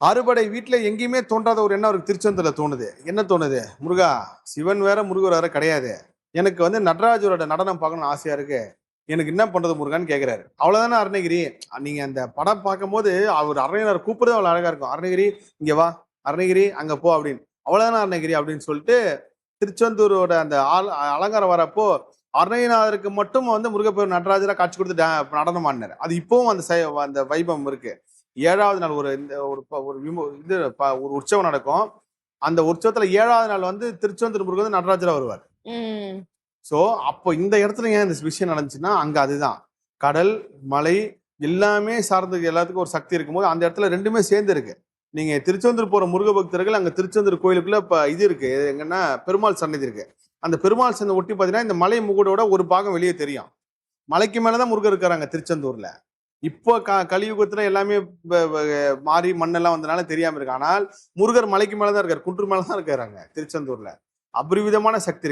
அறுபடை வீட்டுல எங்கேயுமே தோன்றாத ஒரு எண்ணம் அவருக்கு திருச்செந்தூர்ல தோணுது. என்ன தோணுது? முருகா, சிவன் வேற முருகர் வேற கிடையாது. எனக்கு வந்து நடராஜரோட நடனம் பார்க்கணும்னு ஆசையா இருக்கு. எனக்கு என்ன பண்றது முருகான்னு கேக்குறாரு. அவ்வளவுதானே அருணகிரி. நீங்க அந்த படம் பார்க்கும்போது அவர் அருணகிரி கூப்பிடுறது அவ்வளவு அழகா இருக்கும். அருணகிரி இங்க வா, அருணகிரி அங்க போ அப்படின்னு. அவ்வளவுதானே அருணகிரி அப்படின்னு சொல்லிட்டு திருச்செந்தூரோட அந்த அலங்காரம் வரப்போ அருணகிரிநாதருக்கு மட்டும் வந்து முருகப்பெருமான் நடராஜரா காட்சி கொடுத்து நடனம் ஆடினார். அது இப்பவும் அந்த வைபம் இருக்கு. 7வது நாள் ஒரு இந்த ஒரு ஒரு இது ஒரு உற்சவம் நடக்கும். அந்த உற்சவத்துல 7வது நாள் வந்து திருச்செந்தூர் முருகன் வந்து நடராஜரா வருவார். சோ அப்போ இந்த இடத்துல ஏன் இந்த விஷயம் நடந்துச்சுன்னா அங்க அதுதான் கடல் மலை எல்லாமே சார்ந்து எல்லாத்துக்கும் ஒரு சக்தி இருக்கும்போது அந்த இடத்துல ரெண்டுமே சேர்ந்து இருக்கு. நீங்க திருச்செந்தூர் போற முருக பக்தர்கள் அங்க திருச்செந்தூர் கோயிலுக்குள்ள இப்ப இது இருக்கு, எங்கன்னா பெருமாள் சன்னதி இருக்கு. அந்த பெருமாள் சன்னதி ஒட்டி பாத்தீங்கன்னா இந்த மலை முகடோட ஒரு பாகம் வெளியே தெரியும். மலைக்கு மேலதான் முருகர் இருக்காங்க திருச்செந்தூர்ல. இப்போ கலியுகத்துல எல்லாமே மாறி மண்ணெல்லாம் வந்தனால தெரியாம இருக்கு. ஆனால் முருகர் மலைக்கு மேலதான் இருக்காரு, குன்று மேலதான் இருக்காரு அங்க திருச்செந்தூர்ல. அபரிவிதமான சக்தி இருக்கு.